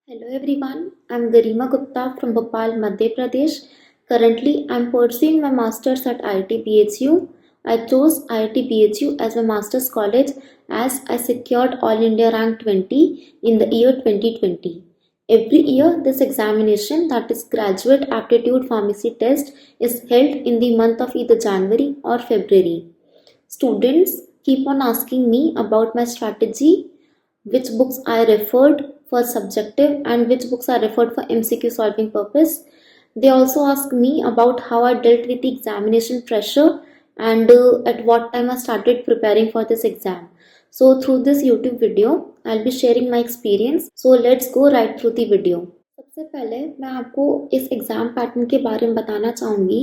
Hello everyone, I'm Garima Gupta from Bhopal, Madhya Pradesh. Currently, I'm pursuing my master's at IIT BHU. I chose IIT BHU as my master's college as I secured All India Rank 20 in the year 2020. Every year, this examination, that is Graduate Aptitude Pharmacy Test, is held in the month of either January or February. Students keep on asking me about my strategy, which books I referred for subjective and which books I referred for MCQ solving purpose. They also ask me about how I dealt with the examination pressure and at what time I started preparing for this exam. So through this YouTube video, I'll be sharing my experience. So let's go right through the video. सबसे पहले मैं आपको इस exam pattern के बारे में बताना चाहूँगी।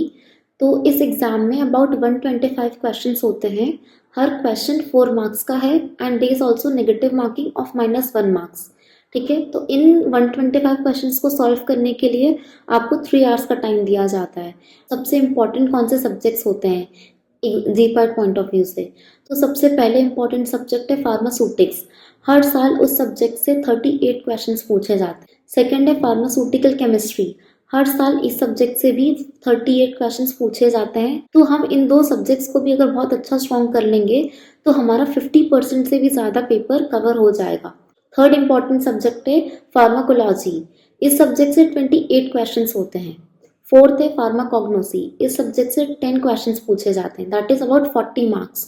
तो इस एग्ज़ाम में अबाउट 125 क्वेश्चंस होते हैं। हर क्वेश्चन 4 मार्क्स का है and there is also negative marking of -1 marks. ठीक है, तो इन 125 क्वेश्चंस को सॉल्व करने के लिए आपको 3 आवर्स का टाइम दिया जाता है। सबसे इम्पॉर्टेंट कौन से सब्जेक्ट्स होते हैं जीपैट पॉइंट ऑफ व्यू से? तो सबसे पहले इम्पॉर्टेंट सब्जेक्ट है फार्मास्यूटिक्स। हर साल उस सब्जेक्ट से 38 क्वेश्चंस पूछे जाते हैं। सेकेंड है फार्मास्यूटिकल केमिस्ट्री। हर साल इस सब्जेक्ट से भी 38 क्वेश्चंस पूछे जाते हैं। तो हम इन दो सब्जेक्ट्स को भी अगर बहुत अच्छा स्ट्रॉन्ग कर लेंगे तो हमारा 50% से भी ज़्यादा पेपर कवर हो जाएगा। थर्ड इम्पॉर्टेंट सब्जेक्ट है फार्माकोलॉजी। इस सब्जेक्ट से 28 क्वेश्चंस होते हैं। फोर्थ है फार्माकोग्नोसी। इस सब्जेक्ट से 10 क्वेश्चंस पूछे जाते हैं, that is about 40 marks.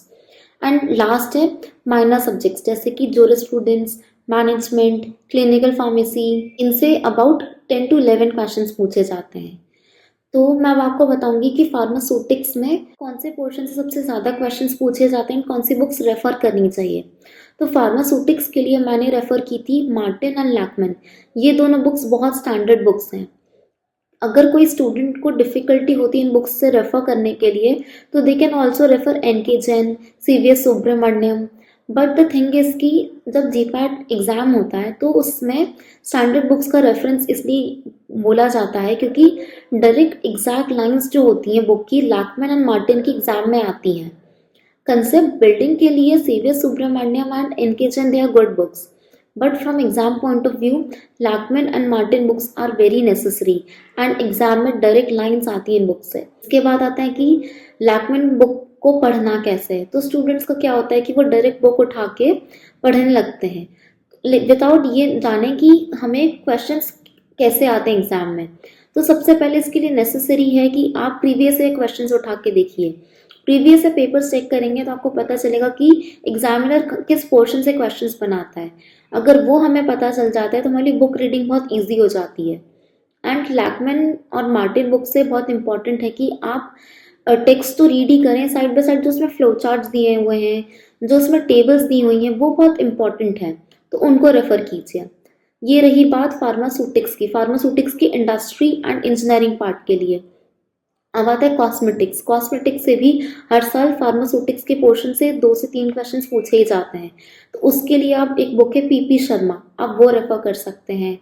And last है माइनर सब्जेक्ट्स जैसे कि जूरिस्प्रूडेंस, मैनेजमेंट, क्लिनिकल फार्मेसी। इनसे अबाउट 10 to 11 क्वेश्चंस पूछे जाते हैं। तो मैं अब आपको बताऊंगी कि फार्मास्यूटिक्स में कौन से पोर्शन से सबसे ज़्यादा क्वेश्चंस पूछे जाते हैं, कौन सी बुक्स रेफर करनी चाहिए। तो फार्मास्यूटिक्स के लिए मैंने रेफर की थी मार्टिन एंड लैकमैन। ये दोनों बुक्स बहुत स्टैंडर्ड बुक्स हैं। अगर कोई स्टूडेंट को डिफ़िकल्टी होती है इन बुक्स से रेफ़र करने के लिए तो they can also refer N K. Jain, C V S. Subramaniam. But the thing is कि जब जीपैट एग्ज़ाम होता है तो उसमें स्टैंडर्ड बुक्स का रेफरेंस इसलिए बोला जाता है क्योंकि डायरेक्ट एग्जैक्ट लाइंस जो होती हैं बुक की लैकमैन एंड मार्टिन की एग्ज़ाम में आती हैं। कंसेप्ट बिल्डिंग के लिए C V S. Subramaniam and N K. Jain they are good books, but from exam point of view Lachman and Martin books are very necessary and exam में डायरेक्ट लाइंस आती है इन बुक से। इसके बाद आता है कि लैकमैन बुक को पढ़ना कैसे है। तो स्टूडेंट्स का क्या होता है कि वो डायरेक्ट बुक उठा के पढ़ने लगते हैं विदाउट ये जाने कि हमें क्वेश्चंस कैसे आते हैं एग्जाम में। तो सबसे पहले इसके लिए नेसेसरी है कि आप प्रीवियस से क्वेश्चंस उठा के देखिए। प्रीवियस से पेपर चेक करेंगे तो आपको पता चलेगा कि एग्जामिनर किस पोर्शन से क्वेश्चंस बनाता है। अगर वो हमें पता चल जाता है तो हमारी बुक रीडिंग बहुत ईजी हो जाती है। एंड लैकमैन और मार्टिन बुक से बहुत इंपॉर्टेंट है कि आप टेक्स्ट तो रीड ही करें, साइड बाय साइड जो उसमें फ्लो चार्ट्स दिए हुए हैं, जो उसमें टेबल्स दी हुई हैं, वो बहुत इंपॉर्टेंट है, तो उनको रेफर कीजिए। ये रही बात फार्मास्यूटिक्स की इंडस्ट्री एंड इंजीनियरिंग पार्ट के लिए। अब आता है कॉस्मेटिक्स। कॉस्मेटिक्स से भी हर साल फार्मास्यूटिक्स के पोर्शन से 2 से 3 क्वेश्चंस पूछे ही जाते हैं। तो उसके लिए आप एक बुक है पीपी शर्मा, आप वो रेफर कर सकते हैं।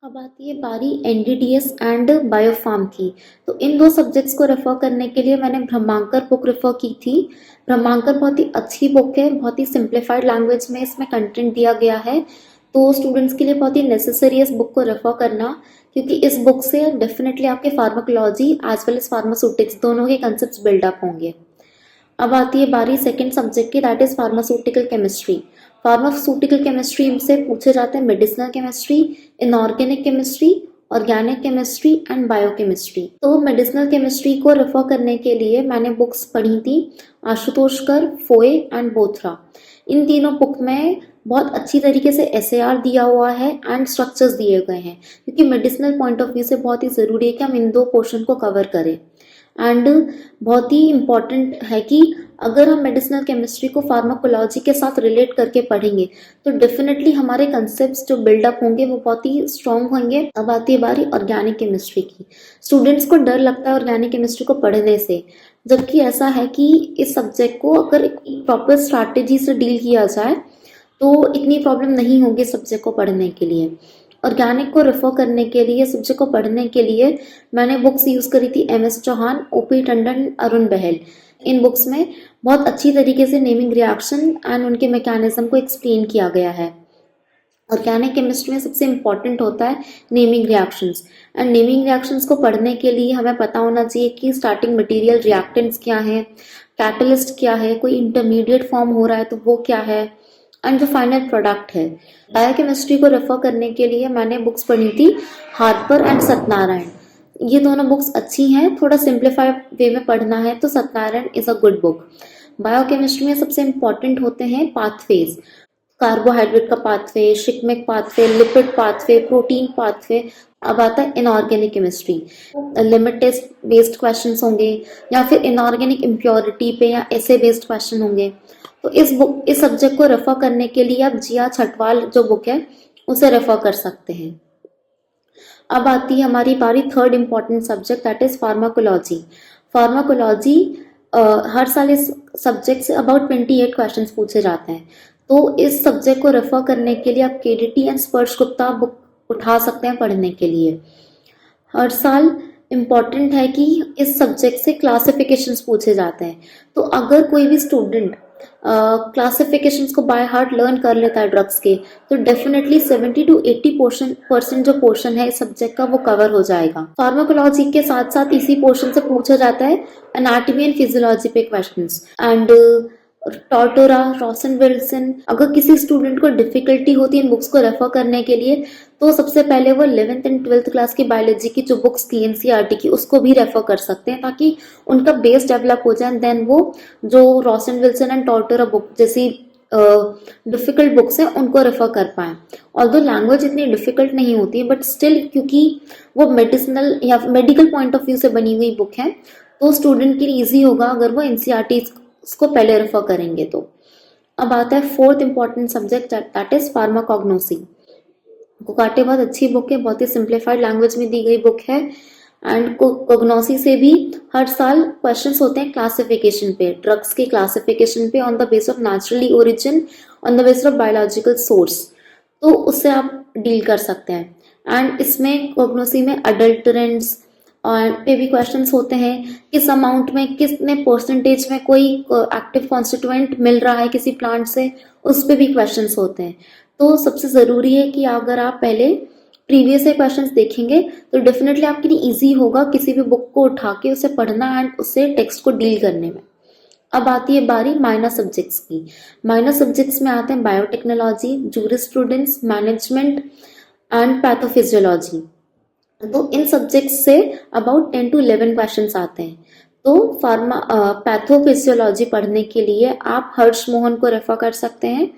अब आती है बारी एनडीडीएस एंड बायोफार्म की। तो इन दो सब्जेक्ट्स को रेफर करने के लिए मैंने ब्रह्मांकर बुक रेफर की थी। ब्रह्मांकर बहुत ही अच्छी बुक है, बहुत ही सिंप्लीफाइड लैंग्वेज में इसमें कंटेंट दिया गया है। तो स्टूडेंट्स के लिए बहुत ही नेसेसरी है इस बुक को रेफर करना, क्योंकि इस बुक से डेफिनेटली आपके pharmacology as well as pharmaceutics दोनों के कंसेप्ट बिल्डअप होंगे। अब आती है बारी सेकेंड सब्जेक्ट की, that is pharmaceutical chemistry. Pharmaceutical chemistry से पूछे जाते हैं medicinal chemistry, inorganic chemistry, organic chemistry and biochemistry. तो मेडिसिनल केमिस्ट्री को रेफर करने के लिए मैंने बुक्स पढ़ी थी आशुतोष कर, फोए एंड बोथरा। इन तीनों बुक में बहुत अच्छी तरीके से एसएआर दिया हुआ है एंड स्ट्रक्चर्स दिए गए हैं, क्योंकि मेडिसिनल पॉइंट ऑफ व्यू से बहुत ही ज़रूरी है कि हम इन दो पोर्शन को कवर करें। एंड बहुत ही इम्पॉर्टेंट है कि अगर हम मेडिसिनल केमिस्ट्री को फार्माकोलॉजी के साथ रिलेट करके पढ़ेंगे तो डेफिनेटली हमारे कंसेप्ट्स जो बिल्डअप होंगे वो बहुत ही स्ट्रॉन्ग होंगे। अब आती है बारी ऑर्गेनिक केमिस्ट्री की। स्टूडेंट्स को डर लगता है ऑर्गेनिक केमिस्ट्री को पढ़ने से, जबकि ऐसा है कि इस सब्जेक्ट को अगर प्रॉपर स्ट्रैटेजी से डील किया जाए तो इतनी प्रॉब्लम नहीं होगी सब्जेक्ट को पढ़ने के लिए। ऑर्गेनिक को रेफर करने के लिए, सब्जेक्ट को पढ़ने के लिए मैंने बुक्स यूज़ करी थी एम.एस. चौहान, ओ.पी. टंडन, अरुण बहल। इन बुक्स में बहुत अच्छी तरीके से नेमिंग रिएक्शन एंड उनके मैकेनिज्म को एक्सप्लेन किया गया है। ऑर्गेनिक केमिस्ट्री में सबसे इम्पॉर्टेंट होता है naming reactions. And naming reactions को पढ़ने के लिए हमें पता होना चाहिए कि स्टार्टिंग मटेरियल रिएक्टेंट्स क्या है, कैटलिस्ट क्या है, कोई इंटरमीडिएट फॉर्म हो रहा है तो वो क्या है, एंड जो फाइनल प्रोडक्ट है। बायोकेमिस्ट्री को रेफर करने के लिए मैंने बुक्स पढ़ी थी हार्पर एंड सत्यनारायण। ये दोनों बुक्स अच्छी हैं, थोड़ा सिंप्लीफाइड वे में पढ़ना है तो Satyanarayana is a good book. Biochemistry में सबसे इम्पॉर्टेंट होते हैं पाथवेज, कार्बोहाइड्रेट का pathway, shikimic pathway, lipid pathway, protein pathway. अब आता है inorganic chemistry, limit test based questions होंगे या फिर इनऑर्गेनिक इम्प्योरिटी पे या ऐसे बेस्ड क्वेश्चन होंगे। तो इस सब्जेक्ट को रेफर करने के लिए आप जिया छटवाल जो बुक है उसे रेफर कर सकते हैं। अब आती है हमारी बारी third important subject, that is pharmacology. Pharmacology हर साल इस सब्जेक्ट से अबाउट 28 क्वेश्चंस पूछे जाते हैं। तो इस सब्जेक्ट को रेफर करने के लिए आप केडीटी एंड स्पर्श गुप्ता बुक उठा सकते हैं पढ़ने के लिए। हर साल इम्पॉर्टेंट है कि इस सब्जेक्ट से क्लासिफिकेशंस पूछे जाते हैं। तो अगर कोई भी स्टूडेंट क्लासिफिकेशंस को बाय हार्ट लर्न कर लेता है ड्रग्स के, तो डेफिनेटली 70 to 80% जो पोर्शन है इस सब्जेक्ट का वो कवर हो जाएगा। फार्माकोलॉजी के साथ साथ इसी पोर्शन से पूछा जाता है एनाटॉमी एंड फिजियोलॉजी पे क्वेश्चंस एंड टॉर्टोरा, रॉसन विल्सन। अगर किसी स्टूडेंट को डिफिकल्टी होती है इन बुक्स को रेफर करने के लिए तो सबसे पहले वो 11th एंड 12th क्लास की बायोलॉजी की जो बुक्स थी एनसीईआरटी की उसको भी रेफर कर सकते हैं ताकि उनका बेस डेवलप हो जाए। देन वो जो रॉसन विल्सन एंड टॉर्टोरा बुक जैसी डिफिकल्ट बुक्स हैं उनको रेफर कर पाए। ऑल्दो लैंग्वेज इतनी डिफिकल्ट नहीं होती है बट स्टिल क्योंकि वो मेडिसिनल या मेडिकल पॉइंट ऑफ व्यू से बनी हुई बुक है तो स्टूडेंट के लिए ईजी होगा अगर वो एनसीईआरटी को पहले रेफर करेंगे तो। अब आता है fourth important subject, that is pharmacognosy. Kokate बहुत अच्छी बुक है, बहुत ही सिंप्लीफाइड लैंग्वेज में दी गई बुक है। एंड कोग्नोसी से भी हर साल क्वेश्चंस होते हैं क्लासिफिकेशन पे, ड्रग्स के क्लासिफिकेशन पे on the base of naturally origin, on the base of biological source, तो उससे आप डील कर सकते हैं। एंड इसमें कोग्नोसी में अडल्टरेंट्स और पे भी क्वेश्चंस होते हैं, किस अमाउंट में कितने परसेंटेज में कोई एक्टिव कॉन्स्टिट्यूएंट मिल रहा है किसी प्लांट से, उस पे भी क्वेश्चंस होते हैं। तो सबसे ज़रूरी है कि अगर आप पहले प्रीवियस से क्वेश्चंस देखेंगे तो डेफिनेटली आपके लिए ईजी होगा किसी भी बुक को उठा के उसे पढ़ना एंड उससे टेक्स्ट को डील करने में। अब आती है बारी माइनर सब्जेक्ट्स की। माइनर सब्जेक्ट्स में आते हैं biotechnology, jurisprudence, management and pathophysiology. तो इन सब्जेक्ट्स से अबाउट 10 to 11 क्वेश्चंस आते हैं। तो पैथोफिजियोलॉजी पढ़ने के लिए आप हर्ष मोहन को रेफर कर सकते हैं।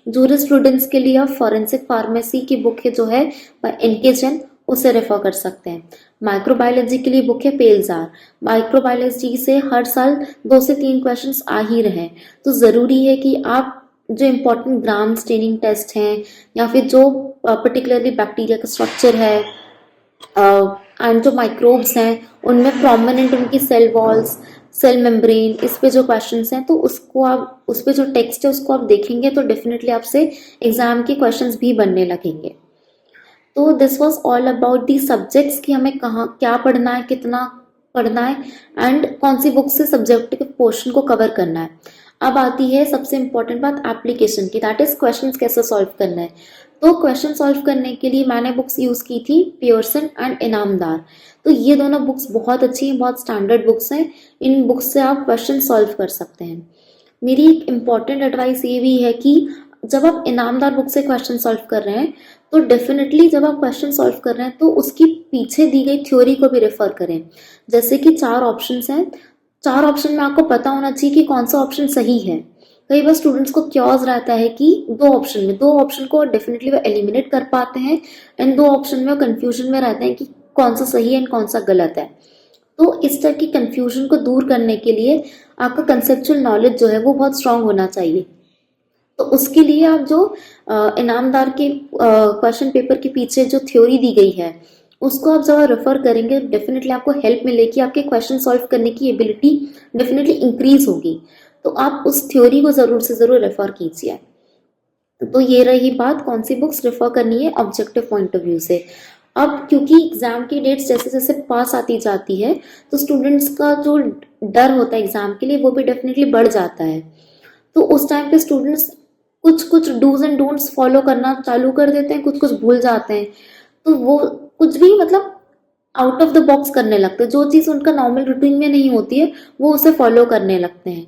जूरिस्प्रूडेंस के लिए आप फॉरेंसिक फार्मेसी की बुक है जो है एनके जैन, उसे रेफर कर सकते हैं। माइक्रोबायोलॉजी के लिए बुक है पेलजार। माइक्रोबायोलॉजी से हर साल 2 से 3 क्वेश्चंस आ ही रहे, तो ज़रूरी है कि आप जो इम्पोर्टेंट ग्राम स्टेनिंग टेस्ट हैं या फिर जो पर्टिकुलरली बैक्टीरिया का स्ट्रक्चर है एंड जो माइक्रोब्स हैं उनमें प्रोमिनेंट उनकी सेल वॉल्स, सेल मेम्ब्रेन, इस पे जो क्वेश्चंस हैं तो उसको आप उस पे जो टेक्स्ट है उसको आप देखेंगे तो डेफिनेटली आपसे एग्जाम के क्वेश्चंस भी बनने लगेंगे। तो this was all about the subjects कि हमें कहाँ क्या पढ़ना है, कितना पढ़ना है एंड कौन सी बुक से सब्जेक्ट के पोर्शन को कवर करना है। अब आती है सबसे इम्पोर्टेंट बात एप्लीकेशन की, दैट इज क्वेश्चंस कैसे सॉल्व करना है। तो क्वेश्चन सॉल्व करने के लिए मैंने बुक्स यूज़ की थी पियर्सन एंड इनामदार। तो ये दोनों बुक्स बहुत अच्छी हैं, बहुत स्टैंडर्ड बुक्स हैं। इन बुक्स से आप क्वेश्चन सॉल्व कर सकते हैं। मेरी एक इम्पॉर्टेंट एडवाइस ये भी है कि जब आप इनामदार बुक से क्वेश्चन सॉल्व कर रहे हैं तो डेफिनेटली जब आप क्वेश्चन सॉल्व कर रहे हैं तो उसकी पीछे दी गई थ्योरी को भी रेफर करें। जैसे कि 4 ऑप्शंस हैं, 4 ऑप्शन में आपको पता होना चाहिए कि कौन सा ऑप्शन सही है। कई बार स्टूडेंट्स को क्योज रहता है कि 2 ऑप्शन को डेफिनेटली वो एलिमिनेट कर पाते हैं एंड 2 ऑप्शन में वो कंफ्यूजन में रहते हैं कि कौन सा सही है एंड कौन सा गलत है। तो इस तरह की कंफ्यूजन को दूर करने के लिए आपका कंसेप्चुअल नॉलेज जो है वो बहुत स्ट्रांग होना चाहिए। तो उसके लिए आप जो इनामदार के क्वेश्चन पेपर के पीछे जो थ्योरी दी गई है उसको आप जब रेफर करेंगे डेफिनेटली आपको हेल्प मिलेगी, आपके क्वेश्चन सॉल्व करने की एबिलिटी डेफिनेटली इंक्रीज होगी। तो आप उस थ्योरी को ज़रूर से ज़रूर रेफर कीजिए। तो ये रही बात कौन सी बुक्स रेफर करनी है ऑब्जेक्टिव पॉइंट ऑफ व्यू से। अब क्योंकि एग्जाम की डेट्स जैसे जैसे पास आती जाती है तो स्टूडेंट्स का जो डर होता है एग्जाम के लिए वो भी डेफिनेटली बढ़ जाता है। तो उस टाइम पे स्टूडेंट्स कुछ कुछ डूज एंड डोंट्स फॉलो करना चालू कर देते हैं, कुछ कुछ भूल जाते हैं, तो वो कुछ भी मतलब आउट ऑफ द बॉक्स करने लगते हैं, जो चीज़ उनका नॉर्मल रूटीन में नहीं होती है वो उसे फॉलो करने लगते हैं।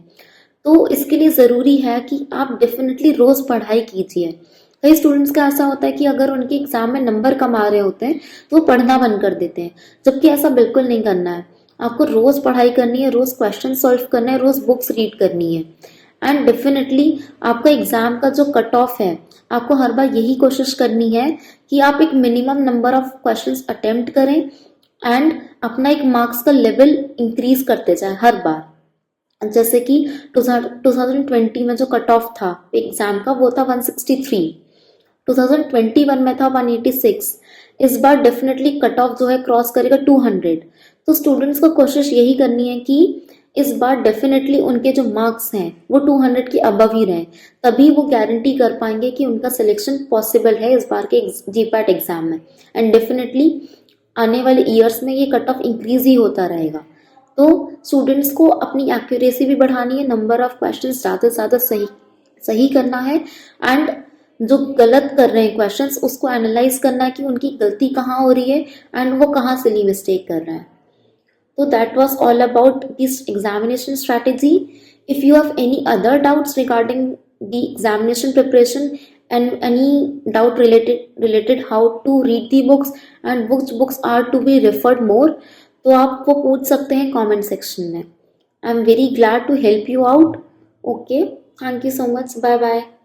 तो इसके लिए ज़रूरी है कि आप डेफिनेटली रोज़ पढ़ाई कीजिए। कई स्टूडेंट्स का ऐसा होता है कि अगर उनके एग्जाम में नंबर कम आ रहे होते हैं तो वो पढ़ना बंद कर देते हैं, जबकि ऐसा बिल्कुल नहीं करना है। आपको रोज़ पढ़ाई करनी है, रोज़ क्वेश्चन सॉल्व करना है, रोज़ बुक्स रीड करनी है। एंड डेफिनेटली आपका एग्जाम का जो कट ऑफ है, आपको हर बार यही कोशिश करनी है कि आप एक minimum number of questions attempt करें एंड अपना एक मार्क्स का लेवल इंक्रीज करते जाए हर बार। जैसे कि 2020 में जो कट ऑफ था एग्जाम का वो था 163, 2021 में था 186, इस बार डेफिनेटली कट ऑफ जो है क्रॉस करेगा 200। तो स्टूडेंट्स को कोशिश यही करनी है कि इस बार डेफिनेटली उनके जो मार्क्स हैं वो 200 के अबव ही रहें, तभी वो गारंटी कर पाएंगे कि उनका सिलेक्शन पॉसिबल है इस बार के जीपैट एग्जाम में। एंड डेफिनेटली आने वाले ईयर्स में ये कट ऑफ इंक्रीज ही होता रहेगा। तो स्टूडेंट्स को अपनी एक्यूरेसी भी बढ़ानी है, नंबर ऑफ क्वेश्चन ज़्यादा से ज़्यादा सही सही करना है, एंड जो गलत कर रहे हैं क्वेश्चंस उसको एनालाइज करना है कि उनकी गलती कहाँ हो रही है एंड वो कहाँ सिली मिस्टेक कर रहे हैं। So that was all about this examination strategy. If you have any other doubts regarding the examination preparation and any doubt related how to read the books and which books are to be referred more, तो आप वो पूछ सकते हैं comment section में. I'm very glad to help you out. Okay, thank you so much. Bye bye.